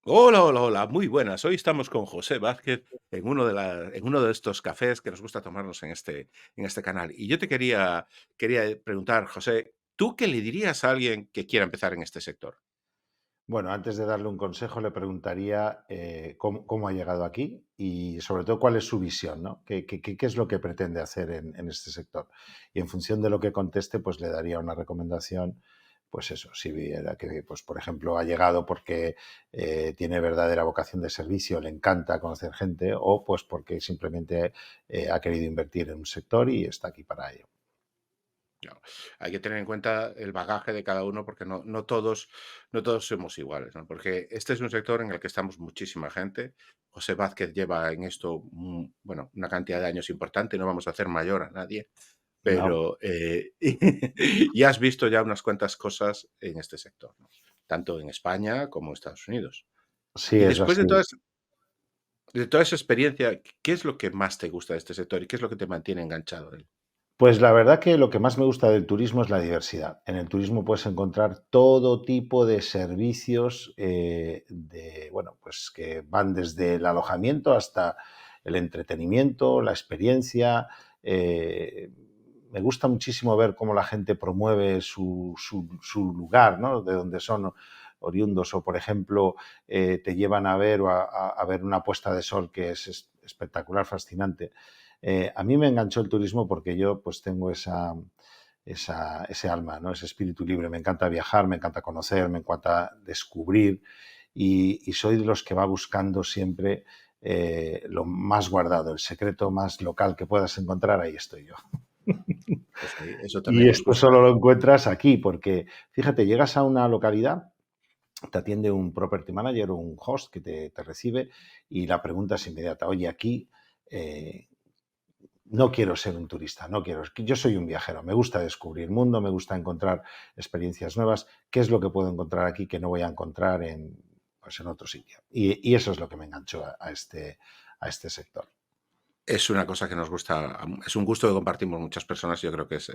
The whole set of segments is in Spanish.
Hola, hola, hola, muy buenas. Hoy estamos con José Vázquez en uno de estos cafés que nos gusta tomarnos en este canal. Y yo te quería preguntar, José, ¿tú qué le dirías a alguien que quiera empezar en este sector? Bueno, antes de darle un consejo, le preguntaría cómo ha llegado aquí y sobre todo cuál es su visión, ¿no? ¿Qué es lo que pretende hacer en este sector? Y en función de lo que conteste, pues le daría una recomendación, pues eso, si viera que, pues por ejemplo, ha llegado porque tiene verdadera vocación de servicio, le encanta conocer gente o pues porque simplemente ha querido invertir en un sector y está aquí para ello. No, hay que tener en cuenta el bagaje de cada uno porque no todos somos iguales, ¿no? Porque este es un sector en el que estamos muchísima gente. José Vázquez lleva en esto, bueno, una cantidad de años importante, no vamos a hacer mayor a nadie. No, Pero, y has visto ya unas cuantas cosas en este sector, ¿no? Tanto en España como en Estados Unidos. sí, Y es después así. de toda esa experiencia, ¿qué es lo que más te gusta de este sector y qué es lo que te mantiene enganchado a él? Pues la verdad que lo que más me gusta del turismo es la diversidad. En el turismo puedes encontrar todo tipo de servicios, bueno, pues que van desde el alojamiento hasta el entretenimiento, la experiencia. eh, Me gusta muchísimo ver cómo la gente promueve su lugar, ¿no? De donde son oriundos o, por ejemplo, te llevan a ver a ver una puesta de sol que es espectacular, fascinante. A mí me enganchó el turismo porque yo pues tengo ese alma, ¿no? Ese espíritu libre. Me encanta viajar, me encanta conocer, me encanta descubrir y soy de los que va buscando siempre lo más guardado, el secreto más local que puedas encontrar, ahí estoy yo. Pues ahí, eso Y también nos esto gusta. solo lo encuentras aquí, porque fíjate, llegas a una localidad, te atiende un property manager o un host que te recibe y la pregunta es inmediata, oye, aquí eh, no quiero ser un turista, no quiero. Yo soy un viajero, me gusta descubrir mundo, me gusta encontrar experiencias nuevas. ¿Qué es lo que puedo encontrar aquí que no voy a encontrar pues en otro sitio? Y eso es lo que me enganchó a este sector. Es una cosa que nos gusta, es un gusto que compartimos muchas personas. Yo creo que es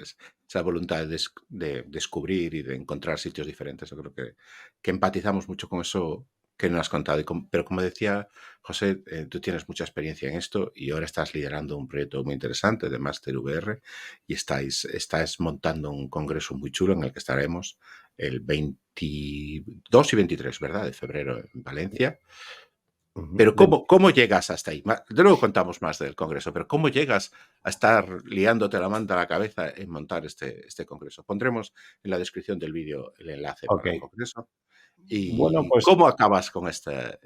esa voluntad de descubrir y de encontrar sitios diferentes. Yo creo que empatizamos mucho con eso que nos has contado. Pero como decía José, tú tienes mucha experiencia en esto y ahora estás liderando un proyecto muy interesante de Master VR y estáis montando un congreso muy chulo en el que estaremos el 22 y 23, ¿verdad? De febrero en Valencia. Ujú. Pero ¿cómo llegas hasta ahí? Luego contamos más del congreso, pero ¿cómo llegas a estar liándote la manta a la cabeza en montar este congreso? Pondremos en la descripción del vídeo el enlace Ok. para el congreso. Bueno, ¿Y pues cómo acabas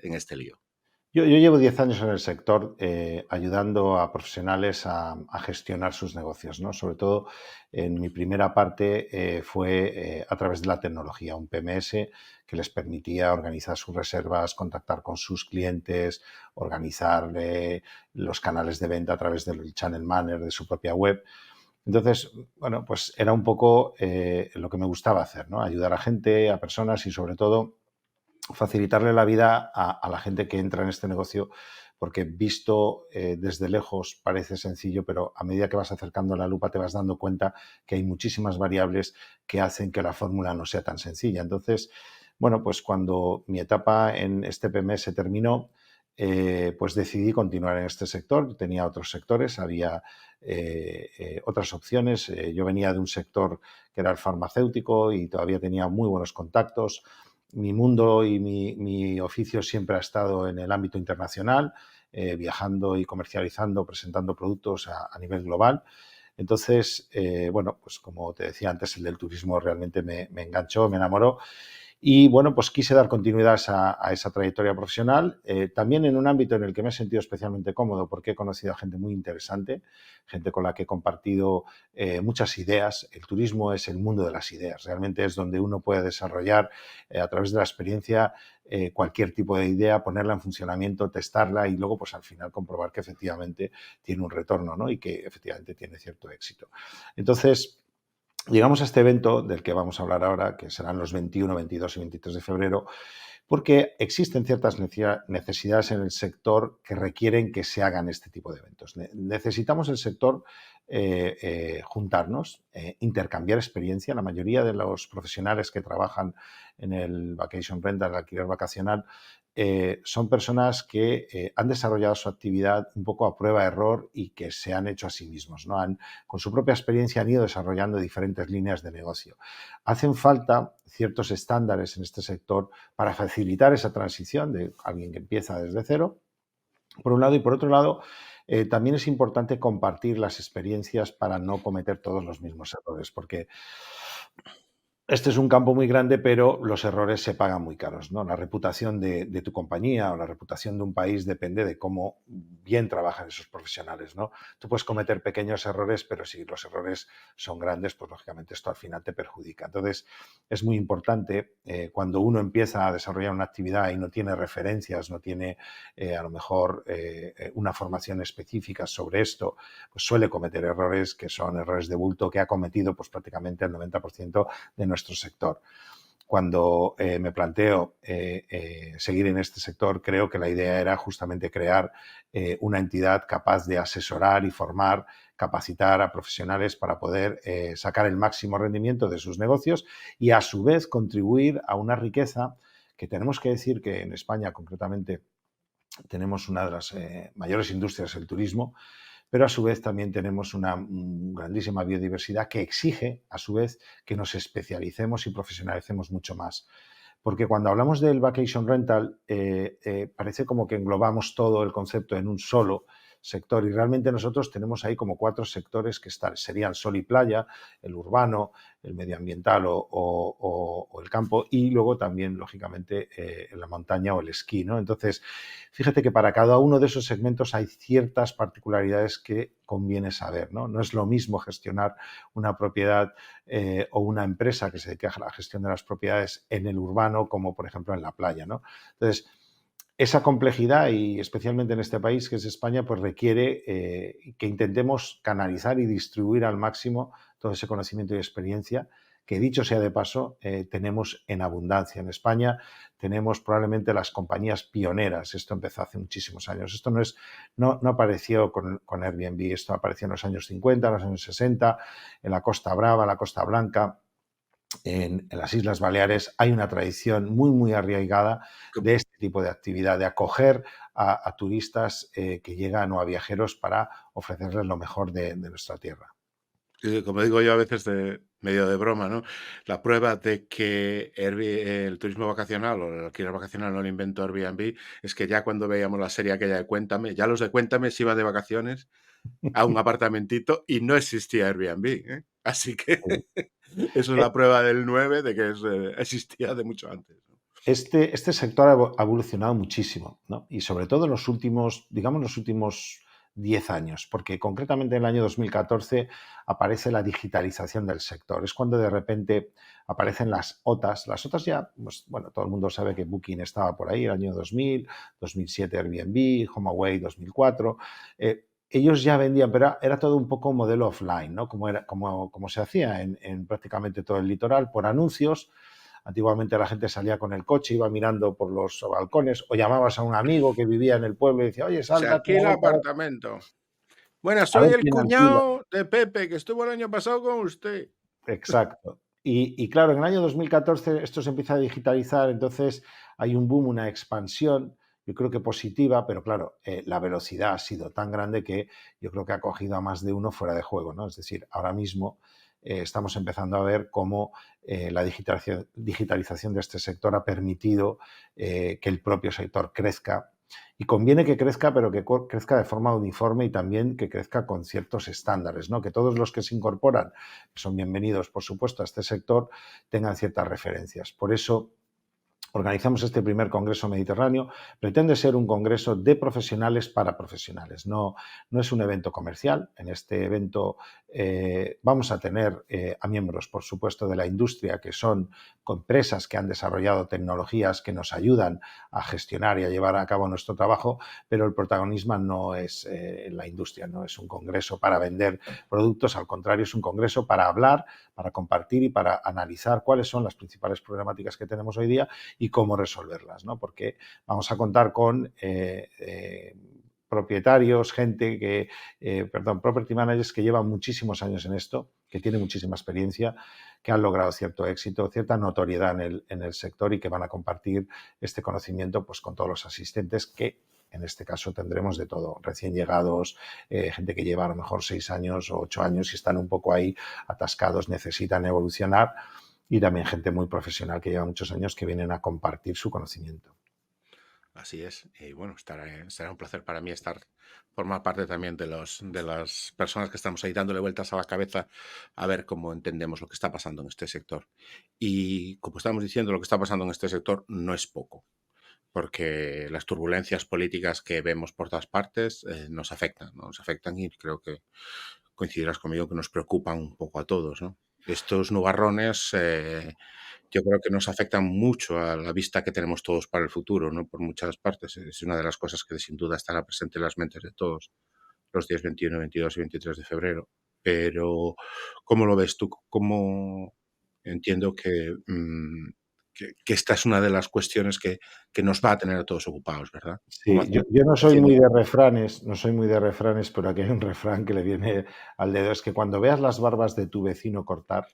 en este lío? yo llevo 10 años en el sector ayudando a profesionales a gestionar sus negocios, ¿no? Sobre todo en mi primera parte fue a través de la tecnología, un PMS que les permitía organizar sus reservas, contactar con sus clientes, organizar los canales de venta a través del channel manager de su propia web. Entonces, bueno, pues era un poco lo que me gustaba hacer, ¿no? Ayudar a gente, a personas y sobre todo facilitarle la vida a la gente que entra en este negocio, porque visto desde lejos parece sencillo, pero a medida que vas acercando la lupa te vas dando cuenta que hay muchísimas variables que hacen que la fórmula no sea tan sencilla. Entonces, bueno, pues cuando mi etapa en este PMS terminó, pues decidí continuar en este sector. Tenía otros sectores, había otras opciones. Yo venía de un sector que era el farmacéutico y todavía tenía muy buenos contactos. Mi mundo y mi oficio siempre ha estado en el ámbito internacional, viajando y comercializando, presentando productos a nivel global. Entonces, bueno, pues como te decía antes, el del turismo realmente me enganchó, me enamoró y bueno, pues quise dar continuidad a esa trayectoria profesional, también en un ámbito en el que me he sentido especialmente cómodo porque he conocido a gente muy interesante, gente con la que he compartido muchas ideas. El turismo es el mundo de las ideas, realmente es donde uno puede desarrollar a través de la experiencia cualquier tipo de idea, ponerla en funcionamiento, testarla y luego pues al final comprobar que efectivamente tiene un retorno, ¿no? Y que efectivamente tiene cierto éxito. Entonces, llegamos a este evento del que vamos a hablar ahora, que serán los 21, 22 y 23 de febrero, porque existen ciertas necesidades en el sector que requieren que se hagan este tipo de eventos. Necesitamos el sector juntarnos, intercambiar experiencia. La mayoría de los profesionales que trabajan en el vacation rental, el alquiler vacacional, son personas que han desarrollado su actividad un poco a prueba de error y que se han hecho a sí mismos, ¿no? Con su propia experiencia han ido desarrollando diferentes líneas de negocio. Hacen falta ciertos estándares en este sector para facilitar esa transición de alguien que empieza desde cero, por un lado, y por otro lado, también es importante compartir las experiencias para no cometer todos los mismos errores, porque este es un campo muy grande, pero los errores se pagan muy caros, ¿no? La reputación de tu compañía o la reputación de un país depende de cómo bien trabajan esos profesionales, ¿no? Tú puedes cometer pequeños errores, pero si los errores son grandes, pues lógicamente esto al final te perjudica. Entonces, es muy importante cuando uno empieza a desarrollar una actividad y no tiene referencias, no tiene a lo mejor una formación específica sobre esto, pues suele cometer errores que son errores de bulto que ha cometido pues prácticamente el 90% de nuestro sector. Cuando me planteo seguir en este sector, creo que la idea era justamente crear una entidad capaz de asesorar y formar, capacitar a profesionales para poder sacar el máximo rendimiento de sus negocios y a su vez contribuir a una riqueza que tenemos que decir que en España concretamente tenemos una de las mayores industrias del turismo, pero a su vez también tenemos una grandísima biodiversidad que exige, a su vez, que nos especialicemos y profesionalicemos mucho más. Porque cuando hablamos del vacation rental, parece como que englobamos todo el concepto en un solo sector y realmente nosotros tenemos ahí como 4 sectores que serían sol y playa, el urbano, el medioambiental o el campo y luego también, lógicamente, la montaña o el esquí, ¿no? Entonces, fíjate que para cada uno de esos segmentos hay ciertas particularidades que conviene saber, ¿no? No es lo mismo gestionar una propiedad o una empresa que se dedica a la gestión de las propiedades en el urbano como, por ejemplo, en la playa, ¿no? Entonces, esa complejidad y especialmente en este país que es España, pues requiere que intentemos canalizar y distribuir al máximo todo ese conocimiento y experiencia que, dicho sea de paso, tenemos en abundancia. En España tenemos probablemente las compañías pioneras. Esto empezó hace muchísimos años. Esto no apareció con Airbnb, esto apareció en los años 50, en los años 60, en la Costa Brava, la Costa Blanca. En las Islas Baleares hay una tradición muy, muy arraigada de este tipo de actividad, de acoger a turistas que llegan o a viajeros para ofrecerles lo mejor de nuestra tierra. Como digo yo a veces de medio de broma, ¿no? La prueba de que el turismo vacacional o el alquiler vacacional no lo inventó Airbnb es que ya cuando veíamos la serie aquella de Cuéntame, ya los de Cuéntame se iban de vacaciones a un apartamentito y no existía Airbnb, ¿eh? Así que eso es Eh, la prueba del 9 de que existía de mucho antes, ¿no? Este sector ha evolucionado muchísimo, ¿no? Y sobre todo en los últimos, digamos, los últimos 10 años, porque concretamente en el año 2014 aparece la digitalización del sector. Es cuando de repente aparecen las OTAs. Las OTAs ya, pues, bueno, todo el mundo sabe que Booking estaba por ahí, el año 2000, 2007 Airbnb, HomeAway 2004. Ellos ya vendían, pero era todo un poco modelo offline, ¿no? Como se hacía en prácticamente todo el litoral, por anuncios. Antiguamente la gente salía con el coche, iba mirando por los balcones o llamabas a un amigo que vivía en el pueblo y decía, oye, Se sal, date una alquila vuelta apartamento. Buenas, a soy ver el quién alquila. cuñado de Pepe, que estuvo el año pasado con usted. Exacto. Y claro, en el año 2014 esto se empieza a digitalizar, entonces hay un boom, una expansión, yo creo que positiva, pero claro, la velocidad ha sido tan grande que yo creo que ha cogido a más de uno fuera de juego, ¿no? Es decir, ahora mismo estamos empezando a ver cómo la digitalización de este sector ha permitido que el propio sector crezca. Y conviene que crezca, pero que crezca de forma uniforme y también que crezca con ciertos estándares, ¿no? Que todos los que se incorporan, que son bienvenidos, por supuesto, a este sector, tengan ciertas referencias. Por eso organizamos este primer Congreso Mediterráneo. Pretende ser un congreso de profesionales para profesionales. No es un evento comercial. En este evento vamos a tener a miembros, por supuesto, de la industria, que son empresas que han desarrollado tecnologías que nos ayudan a gestionar y a llevar a cabo nuestro trabajo, pero el protagonismo no es la industria, no es un congreso para vender productos, al contrario, es un congreso para hablar, para compartir y para analizar cuáles son las principales problemáticas que tenemos hoy día y cómo resolverlas, ¿no? Porque vamos a contar con propietarios, gente que, property managers que llevan muchísimos años en esto, que tienen muchísima experiencia, que han logrado cierto éxito, cierta notoriedad en el sector y que van a compartir este conocimiento pues, con todos los asistentes que en este caso tendremos de todo, recién llegados, gente que lleva a lo mejor 6 años o 8 años y están un poco ahí atascados, necesitan evolucionar, y también gente muy profesional que lleva muchos años que vienen a compartir su conocimiento. Así es. Y bueno, será un placer para mí formar parte también de las personas que estamos ahí dándole vueltas a la cabeza a ver cómo entendemos lo que está pasando en este sector. Y como estamos diciendo, lo que está pasando en este sector no es poco, porque las turbulencias políticas que vemos por todas partes nos afectan, ¿no? Nos afectan y creo que coincidirás conmigo que nos preocupan un poco a todos, ¿no? Estos nubarrones yo creo que nos afectan mucho a la vista que tenemos todos para el futuro, ¿no? Por muchas partes. Es una de las cosas que sin duda estará presente en las mentes de todos los días 21, 22 y 23 de febrero. Pero, ¿cómo lo ves tú? ¿Cómo entiendo que esta es una de las cuestiones que nos va a tener a todos ocupados, ¿verdad? Sí, yo no soy muy de refranes, no soy muy de refranes, pero aquí hay un refrán que le viene al dedo, es que cuando veas las barbas de tu vecino cortar,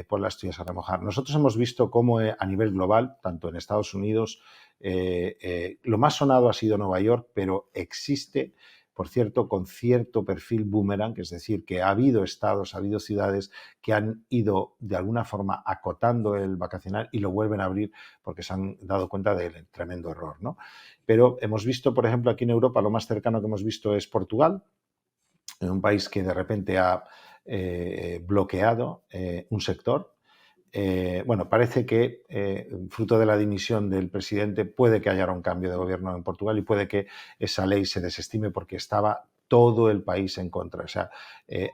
pon las tuyas a remojar. Nosotros hemos visto cómo a nivel global, tanto en Estados Unidos, lo más sonado ha sido Nueva York, pero existe, por cierto, con cierto perfil boomerang, es decir, que ha habido estados, ha habido ciudades que han ido de alguna forma acotando el vacacional y lo vuelven a abrir porque se han dado cuenta del tremendo error, ¿no? Pero hemos visto, por ejemplo, aquí en Europa, lo más cercano que hemos visto es Portugal, en un país que de repente ha bloqueado un sector. Bueno, parece que fruto de la dimisión del presidente puede que haya un cambio de gobierno en Portugal y puede que esa ley se desestime porque estaba todo el país en contra. O sea,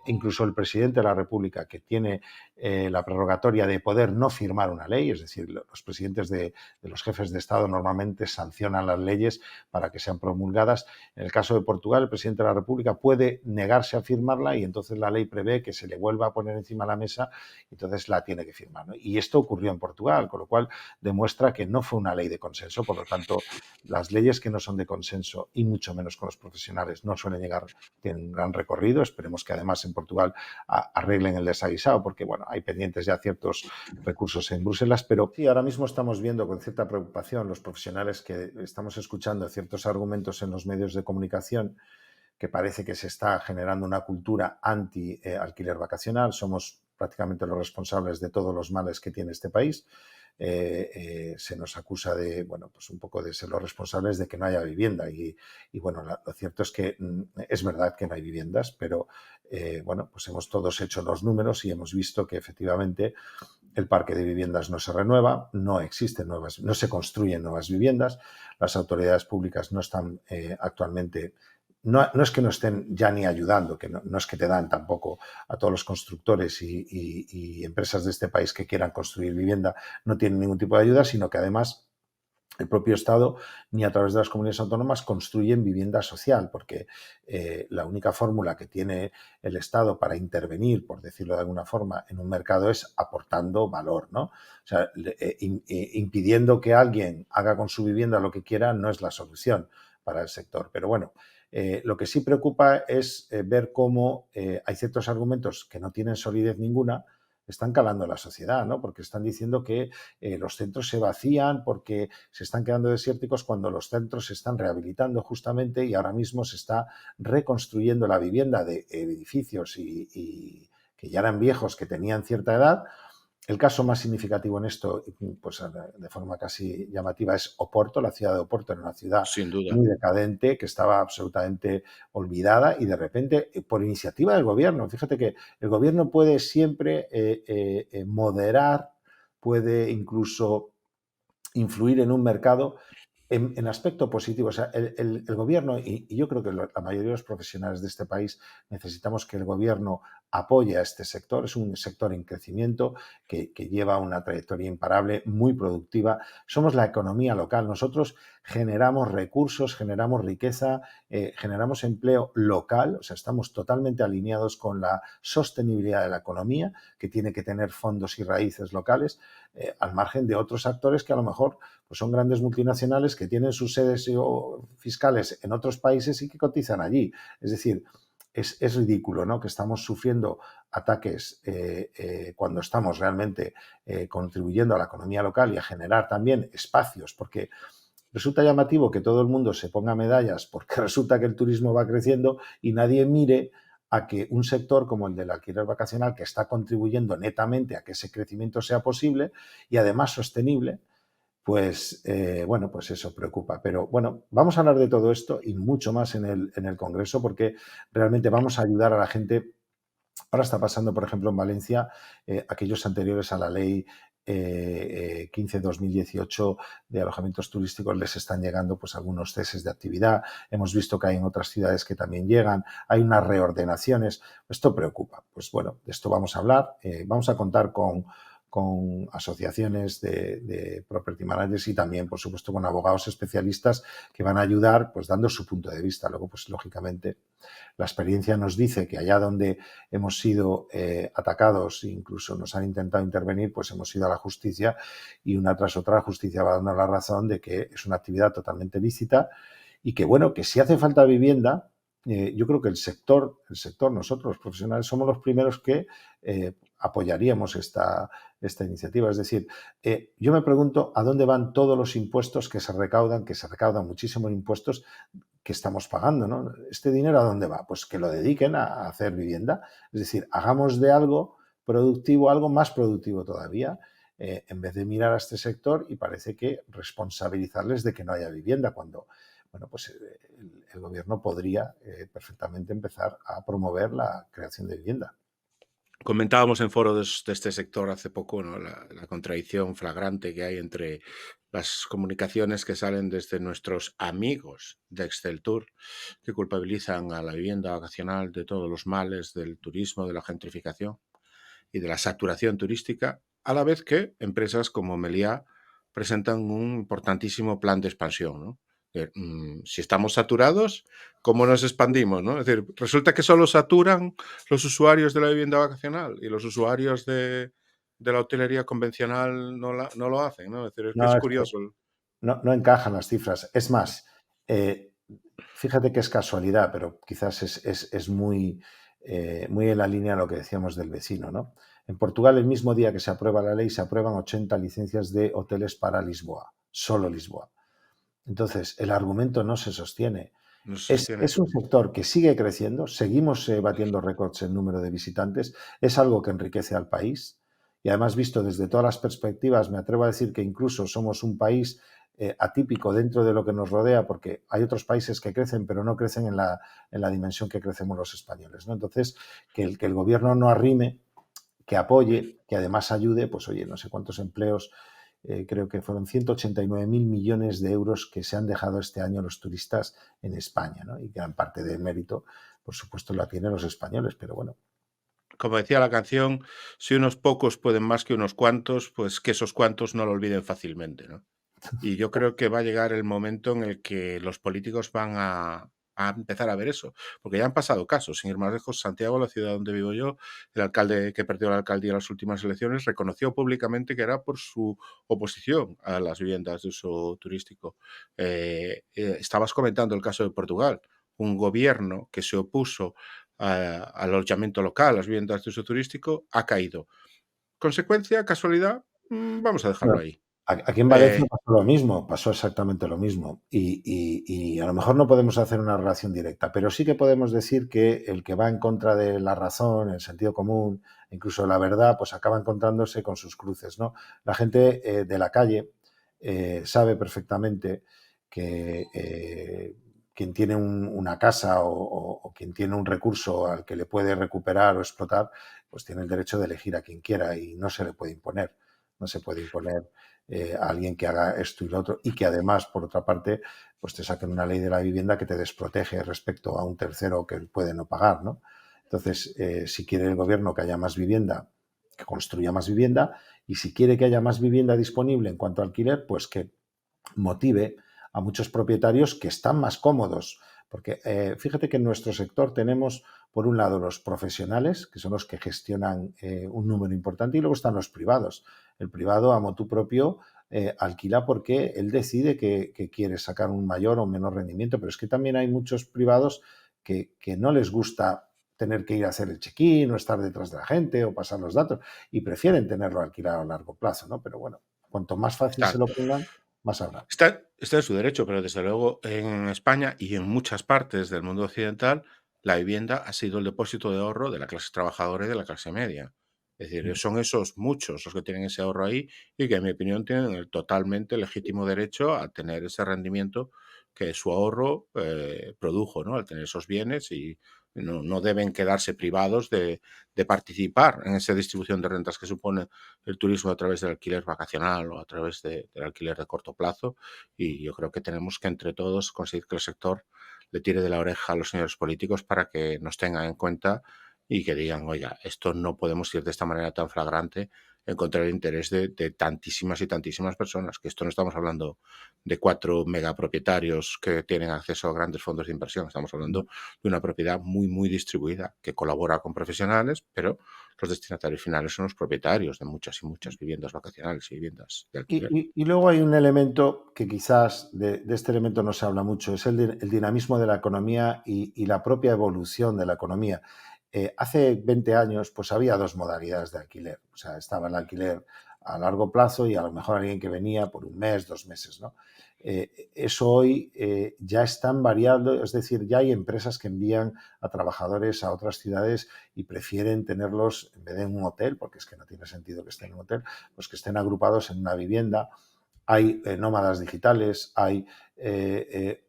incluso el presidente de la República, que tiene la prerrogatoria de poder no firmar una ley, es decir, los presidentes de los jefes de Estado normalmente sancionan las leyes para que sean promulgadas. En el caso de Portugal, el presidente de la República puede negarse a firmarla y entonces la ley prevé que se le vuelva a poner encima de la mesa y entonces la tiene que firmar, ¿no? Y esto ocurrió en Portugal, con lo cual demuestra que no fue una ley de consenso, por lo tanto, las leyes que no son de consenso y mucho menos con los profesionales no suelen llegar, tienen un gran recorrido. Esperemos que además en Portugal arreglen el desaguisado, porque bueno, hay pendientes ya ciertos recursos en Bruselas, pero sí, ahora mismo estamos viendo con cierta preocupación los profesionales que estamos escuchando ciertos argumentos en los medios de comunicación que parece que se está generando una cultura anti-alquiler vacacional. Somos prácticamente los responsables de todos los males que tiene este país. Se nos acusa de, bueno, pues un poco de ser los responsables de que no haya vivienda. Y bueno, lo cierto es que es verdad que no hay viviendas, pero bueno, pues hemos todos hecho los números y hemos visto que efectivamente el parque de viviendas no se renueva, no existen nuevas, no se construyen nuevas viviendas, las autoridades públicas no están actualmente. No es que no estén ya ni ayudando, que no es que te dan tampoco a todos los constructores y empresas de este país que quieran construir vivienda, no tienen ningún tipo de ayuda, sino que además el propio Estado ni a través de las comunidades autónomas construyen vivienda social, porque la única fórmula que tiene el Estado para intervenir, por decirlo de alguna forma, en un mercado es aportando valor, ¿no? O sea, impidiendo que alguien haga con su vivienda lo que quiera no es la solución para el sector. Pero bueno, lo que sí preocupa es ver cómo hay ciertos argumentos que no tienen solidez ninguna, están calando en la sociedad, ¿no? Porque están diciendo que los centros se vacían porque se están quedando desérticos cuando los centros se están rehabilitando justamente y ahora mismo se está reconstruyendo la vivienda de edificios y que ya eran viejos, que tenían cierta edad. El caso más significativo en esto, pues de forma casi llamativa, es Oporto. La ciudad de Oporto era una ciudad Sin duda. muy decadente, que estaba absolutamente olvidada y de repente, por iniciativa del gobierno, fíjate que el gobierno puede siempre moderar, puede incluso influir en un mercado en aspecto positivo. O sea, el gobierno, y yo creo que la mayoría de los profesionales de este país necesitamos que el gobierno apoye a este sector. Es un sector en crecimiento que lleva una trayectoria imparable, muy productiva. Somos la economía local. Nosotros generamos recursos, generamos riqueza, generamos empleo local. O sea, estamos totalmente alineados con la sostenibilidad de la economía, que tiene que tener fondos y raíces locales. al margen de otros actores que a lo mejor pues son grandes multinacionales que tienen sus sedes fiscales en otros países y que cotizan allí. Es decir, es ridículo, ¿no?, que estamos sufriendo ataques cuando estamos realmente contribuyendo a la economía local y a generar también espacios, porque resulta llamativo que todo el mundo se ponga medallas porque resulta que el turismo va creciendo y nadie mire a que un sector como el del alquiler vacacional, que está contribuyendo netamente a que ese crecimiento sea posible y además sostenible, pues bueno, pues eso preocupa. Pero bueno, vamos a hablar de todo esto y mucho más en el Congreso, porque realmente vamos a ayudar a la gente. Ahora está pasando, por ejemplo, en Valencia, aquellos anteriores a la ley 15/2018 de alojamientos turísticos les están llegando pues algunos ceses de actividad. Hemos visto que hay en otras ciudades que también llegan. Hay unas reordenaciones. Esto preocupa. Pues bueno, de esto vamos a hablar. Vamos a contar con asociaciones de property managers y también, por supuesto, con abogados especialistas que van a ayudar, pues dando su punto de vista. Luego, pues lógicamente, la experiencia nos dice que allá donde hemos sido atacados, incluso nos han intentado intervenir, pues hemos ido a la justicia y una tras otra la justicia va dando la razón de que es una actividad totalmente lícita y que, bueno, que si hace falta vivienda, yo creo que el sector, nosotros los profesionales, somos los primeros que apoyaríamos esta iniciativa. Es decir, yo me pregunto a dónde van todos los impuestos que se recaudan muchísimos impuestos que estamos pagando, ¿no? ¿Este dinero a dónde va? Pues que lo dediquen a hacer vivienda. Es decir, hagamos de algo productivo, algo más productivo todavía, en vez de mirar a este sector y parece que responsabilizarles de que no haya vivienda, cuando, bueno, pues el gobierno podría perfectamente empezar a promover la creación de vivienda. Comentábamos en foros de este sector hace poco, ¿no?, la contradicción flagrante que hay entre las comunicaciones que salen desde nuestros amigos de Exceltur, que culpabilizan a la vivienda vacacional de todos los males del turismo, de la gentrificación y de la saturación turística, a la vez que empresas como Meliá presentan un importantísimo plan de expansión, ¿no? Si estamos saturados, ¿cómo nos expandimos, no? Es decir, resulta que solo saturan los usuarios de la vivienda vacacional y los usuarios de la hotelería convencional no lo hacen, ¿no? Es decir, es que No, es es que curioso. no encajan las cifras. Es más, eh, fíjate que es casualidad, pero quizás es muy, muy en la línea de lo que decíamos del vecino, ¿no? En Portugal, el mismo día que se aprueba la ley, se aprueban 80 licencias de hoteles para Lisboa, solo Lisboa. Entonces, el argumento no se sostiene. No se sostiene. Es un sector que sigue creciendo, seguimos batiendo récords en número de visitantes, es algo que enriquece al país y además visto desde todas las perspectivas, me atrevo a decir que incluso somos un país atípico dentro de lo que nos rodea, porque hay otros países que crecen, pero no crecen en la dimensión que crecemos los españoles, ¿no? Entonces, que el gobierno no arrime, que apoye, que además ayude, pues oye, no sé cuántos empleos, creo que fueron 189.000 millones de euros que se han dejado este año los turistas en España, ¿no? Y gran parte del mérito, por supuesto, la tienen los españoles, pero bueno. Como decía la canción, si unos pocos pueden más que unos cuantos, pues que esos cuantos no lo olviden fácilmente, ¿no? Y yo creo que va a llegar el momento en el que los políticos van a empezar a ver eso, porque ya han pasado casos. Sin ir más lejos, Santiago, la ciudad donde vivo yo, el alcalde que perdió la alcaldía en las últimas elecciones, reconoció públicamente que era por su oposición a las viviendas de uso turístico. Estabas comentando el caso de Portugal, un gobierno que se opuso al alojamiento local, las viviendas de uso turístico, ha caído. ¿Consecuencia? ¿Casualidad? Vamos a dejarlo Bueno, ahí. aquí en Valencia Eh, pasó lo mismo, pasó exactamente lo mismo. Y a lo mejor no podemos hacer una relación directa, pero sí que podemos decir que el que va en contra de la razón, el sentido común, incluso la verdad, pues acaba encontrándose con sus cruces, ¿no? La gente de la calle sabe perfectamente que quien tiene una casa o quien tiene un recurso al que le puede recuperar o explotar, pues tiene el derecho de elegir a quien quiera y no se le puede imponer. No se puede imponer a alguien que haga esto y lo otro y que además, por otra parte, pues te saquen una ley de la vivienda que te desprotege respecto a un tercero que puede no pagar, ¿no? Entonces, si quiere el gobierno que haya más vivienda, que construya más vivienda, y si quiere que haya más vivienda disponible en cuanto a alquiler, pues que motive a muchos propietarios que están más cómodos. Porque fíjate que en nuestro sector tenemos, por un lado, los profesionales, que son los que gestionan un número importante, y luego están los privados. El privado, a motu propio, alquila porque él decide que quiere sacar un mayor o menor rendimiento, pero es que también hay muchos privados que no les gusta tener que ir a hacer el check-in o estar detrás de la gente o pasar los datos y prefieren tenerlo alquilado a largo plazo, ¿no? Pero bueno, cuanto más fácil se Está, lo pongan, más habrá. está en su derecho, pero desde luego en España y en muchas partes del mundo occidental, la vivienda ha sido el depósito de ahorro de la clase trabajadora y de la clase media. Es decir, son esos muchos los que tienen ese ahorro ahí y que, en mi opinión, tienen el totalmente legítimo derecho a tener ese rendimiento que su ahorro produjo, ¿no? Al tener esos bienes y no deben quedarse privados de participar en esa distribución de rentas que supone el turismo a través del alquiler vacacional o a través del alquiler de corto plazo. Y yo creo que tenemos que entre todos conseguir que el sector le tire de la oreja a los señores políticos para que nos tengan en cuenta y que digan, oiga, esto no podemos ir de esta manera tan flagrante en contra del interés de tantísimas y tantísimas personas, que esto no estamos hablando de 4 megapropietarios que tienen acceso a grandes fondos de inversión, estamos hablando de una propiedad muy, muy distribuida que colabora con profesionales, pero los destinatarios finales son los propietarios de muchas y muchas viviendas vacacionales y viviendas de alquiler. Y luego hay un elemento que quizás de este elemento no se habla mucho, es el dinamismo de la economía y la propia evolución de la economía. Hace 20 años pues había dos modalidades de alquiler. O sea, estaba el alquiler a largo plazo y a lo mejor alguien que venía por un mes, 2 meses, ¿no? Eso hoy ya están variando, es decir, ya hay empresas que envían a trabajadores a otras ciudades y prefieren tenerlos en vez de en un hotel, porque es que no tiene sentido que estén en un hotel, pues que estén agrupados en una vivienda. Hay nómadas digitales, hay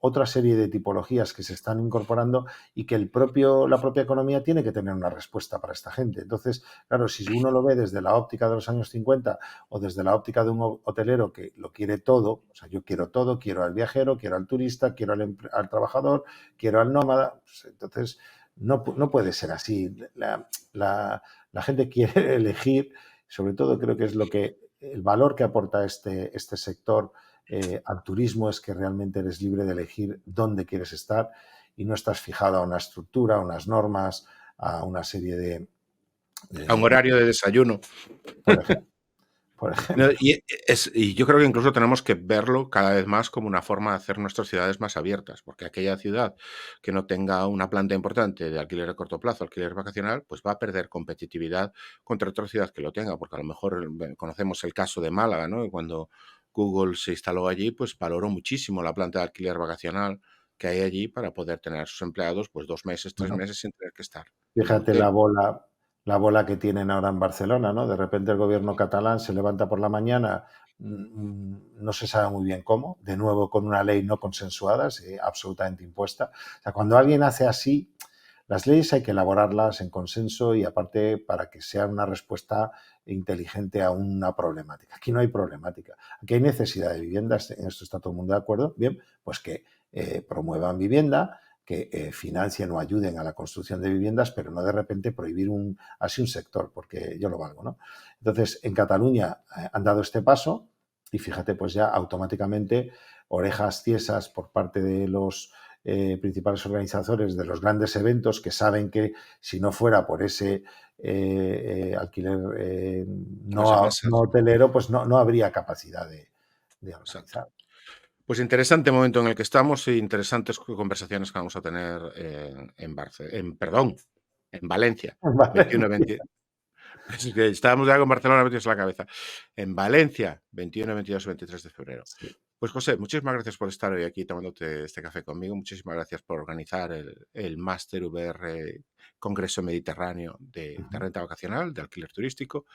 otra serie de tipologías que se están incorporando y que la propia economía tiene que tener una respuesta para esta gente. Entonces, claro, si uno lo ve desde la óptica de los años 50 o desde la óptica de un hotelero que lo quiere todo, o sea, yo quiero todo, quiero al viajero, quiero al turista, quiero al trabajador, quiero al nómada, pues entonces no puede ser así. La gente quiere elegir, sobre todo creo que es lo que el valor que aporta este sector al turismo es que realmente eres libre de elegir dónde quieres estar y no estás fijado a una estructura, a unas normas, a una serie A un de horario de desayuno. por ejemplo, por No, ejemplo. y yo creo que incluso tenemos que verlo cada vez más como una forma de hacer nuestras ciudades más abiertas, porque aquella ciudad que no tenga una planta importante de alquiler a corto plazo, alquiler vacacional, pues va a perder competitividad contra otra ciudad que lo tenga, porque a lo mejor conocemos el caso de Málaga, ¿no? Y cuando Google se instaló allí, pues valoró muchísimo la planta de alquiler vacacional que hay allí para poder tener a sus empleados pues 2 meses, 3 meses sin tener que estar en un Fíjate hotel. la bola que tienen ahora en Barcelona, ¿no? De repente el gobierno catalán se levanta por la mañana, no se sabe muy bien cómo, de nuevo con una ley no consensuada, absolutamente impuesta. O sea, cuando alguien hace así, las leyes hay que elaborarlas en consenso y aparte para que sea una respuesta inteligente a una problemática. Aquí no hay problemática, aquí hay necesidad de viviendas, en esto está todo el mundo de acuerdo, bien, pues que promuevan vivienda, que financien o ayuden a la construcción de viviendas, pero no de repente prohibir así un sector, porque yo lo valgo, ¿no? Entonces, en Cataluña han dado este paso y fíjate, pues ya automáticamente orejas tiesas por parte de los principales organizadores de los grandes eventos que saben que si no fuera por ese alquiler Las no masas. hotelero, pues no habría capacidad de Exacto. organizar. Pues interesante momento en el que estamos y interesantes conversaciones que vamos a tener perdón, en Valencia, 21 20. Es que estábamos ya con Barcelona metidos en la cabeza. En Valencia, 21, 22, 23 de febrero. Sí. Pues José, muchísimas gracias por estar hoy aquí tomándote este café conmigo. Muchísimas gracias por organizar el Máster VR Congreso Mediterráneo de Ujú. renta vacacional, de alquiler turístico.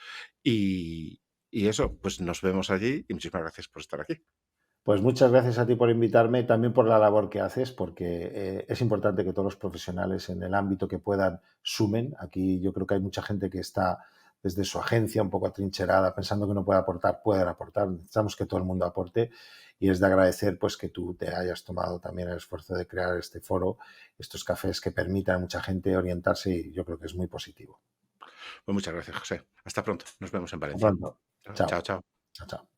Y, y eso, pues nos vemos allí y muchísimas gracias por estar aquí. Pues muchas gracias a ti por invitarme, también por la labor que haces, porque es importante que todos los profesionales en el ámbito que puedan sumen. Aquí yo creo que hay mucha gente que está desde su agencia un poco atrincherada, pensando que no puede aportar, pueden aportar. Necesitamos que todo el mundo aporte y es de agradecer pues que tú te hayas tomado también el esfuerzo de crear este foro, estos cafés que permitan a mucha gente orientarse y yo creo que es muy positivo. Pues muchas gracias, José. Hasta pronto. Nos vemos en Hasta Valencia. pronto. Chao. Chao, chao. Chao, chao.